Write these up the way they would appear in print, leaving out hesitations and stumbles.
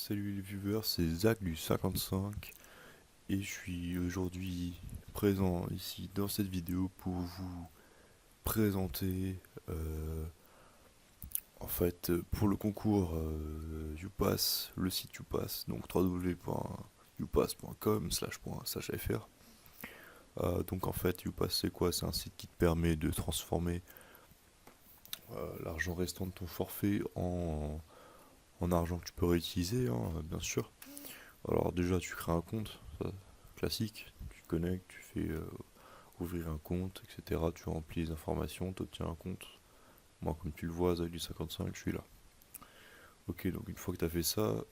Salut les viewers, c'est Zach du 55 et je suis aujourd'hui présent ici dans cette vidéo pour vous présenter pour le concours YouPass, le site YouPass, donc www.youpass.com/fr. Donc en fait YouPass c'est quoi? C'est un site qui te permet de transformer l'argent restant de ton forfait en argent que tu peux réutiliser, hein, bien sûr. Alors déjà tu crées un compte, ça, classique, tu te connectes, tu fais ouvrir un compte, etc. Tu remplis les informations, tu obtiens un compte. Moi comme tu le vois, Zach du 55, je suis là. Ok, donc une fois que tu as fait ça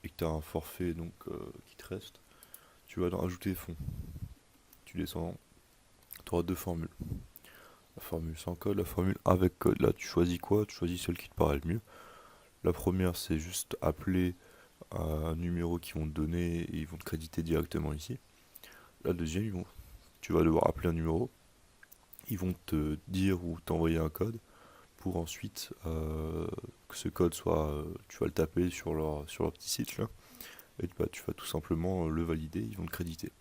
et que tu as un forfait qui te reste, tu vas dans ajouter fonds. Tu descends, tu auras deux formules. La formule sans code, la formule avec code. Là tu choisis quoi? Tu choisis celle qui te paraît le mieux. La première c'est juste appeler un numéro qu'ils vont te donner et ils vont te créditer directement ici. La deuxième, tu vas devoir appeler un numéro, ils vont te dire ou t'envoyer un code pour ensuite que ce code soit, tu vas le taper sur leur petit site là, et bah, tu vas tout simplement le valider, ils vont te créditer.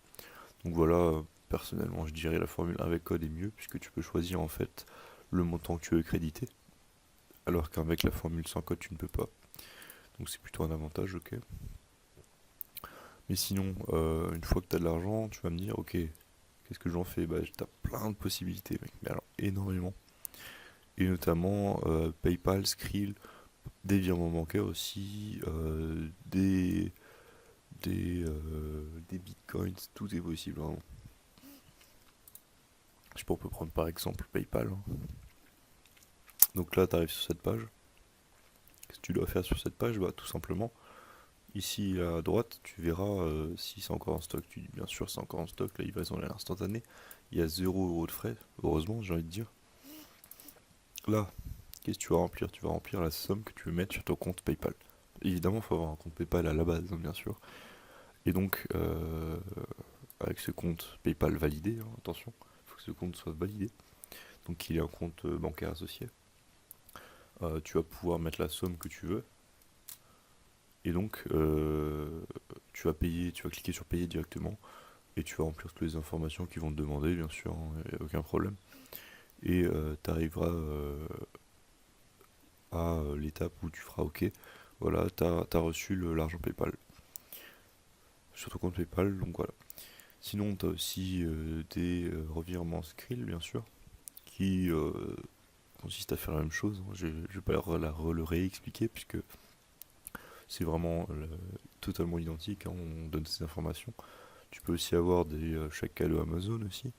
Donc voilà, personnellement je dirais la formule avec code est mieux puisque tu peux choisir en fait le montant que tu veux créditer, alors qu'avec la formule sans code tu ne peux pas. Donc c'est plutôt un avantage, ok. Mais sinon, une fois que tu as de l'argent, tu vas me dire, ok, qu'est-ce que j'en fais? Bah, t'as plein de possibilités, mec, mais alors énormément. Et notamment PayPal, Skrill, des virements bancaires aussi, des bitcoins, tout est possible, vraiment. Je sais pas, on peut prendre par exemple PayPal, hein. Donc là, tu arrives sur cette page. Qu'est-ce que tu dois faire sur cette page? Bah, tout simplement, ici à droite, tu verras si c'est encore en stock. Tu dis bien sûr, c'est encore en stock, la livraison est instantanée. Il y a 0 € de frais, heureusement, j'ai envie de dire. Là, qu'est-ce que tu vas remplir? Tu vas remplir la somme que tu veux mettre sur ton compte PayPal. Évidemment, il faut avoir un compte PayPal à la base, hein, bien sûr. Et donc, avec ce compte PayPal validé, hein, attention, il faut que ce compte soit validé, donc qu'il ait un compte bancaire associé. Tu vas pouvoir mettre la somme que tu veux. Et donc, tu vas payer, tu vas cliquer sur payer directement. Et tu vas remplir toutes les informations qu'ils vont te demander, bien sûr, hein, y a aucun problème. Et tu arriveras à l'étape où tu feras OK. Voilà, tu as reçu l'argent PayPal sur ton compte PayPal, donc voilà. Sinon, tu as aussi des revirements Skrill, bien sûr, qui consistent à faire la même chose, hein. Je vais pas le réexpliquer puisque c'est vraiment totalement identique, hein, on donne ces informations. Tu peux aussi avoir des chèques cadeaux Amazon aussi.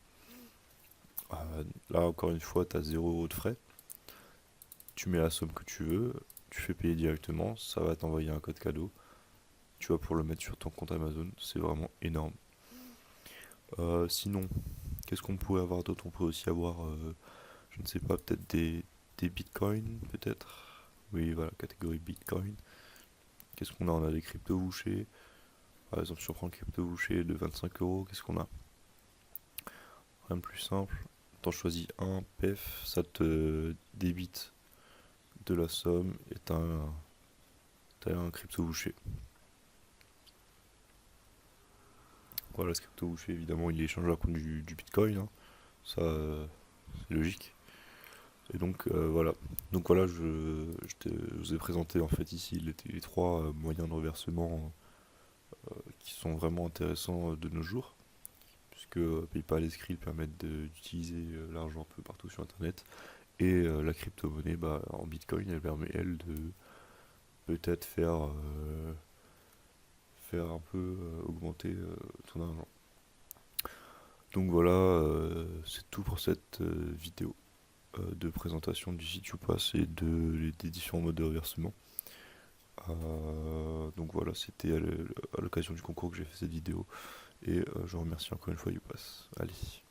Là, encore une fois, tu as 0 € de frais. Tu mets la somme que tu veux, tu fais payer directement, ça va t'envoyer un code cadeau. Tu vas pour le mettre sur ton compte Amazon, c'est vraiment énorme. Sinon, qu'est-ce qu'on pourrait avoir d'autre? On pourrait aussi avoir, je ne sais pas, peut-être des bitcoins, peut-être. Oui, voilà, catégorie bitcoin. Qu'est-ce qu'on a? On a des crypto-bouchées. Par exemple, si on prend le crypto-boucher de 25 €, qu'est-ce qu'on a? Rien de plus simple. T'en choisis un, PEF, ça te débite de la somme et t'as un crypto-boucher. Voilà, ce crypto-boucher, évidemment, il est échangé contre du bitcoin, hein. Ça, c'est logique. Et donc voilà. Donc voilà, je vous ai présenté en fait ici les trois moyens de reversement qui sont vraiment intéressants de nos jours, puisque PayPal et Skrill permettent d'utiliser l'argent un peu partout sur Internet. Et la crypto-monnaie, bah, en Bitcoin, elle permet, elle, de peut-être faire un peu augmenter ton argent. Donc voilà, c'est tout pour cette vidéo de présentation du site YouPass et des différents modes de reversement. Donc voilà, c'était à l'occasion du concours que j'ai fait cette vidéo. Et je remercie encore une fois YouPass. Allez,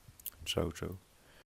ciao ciao.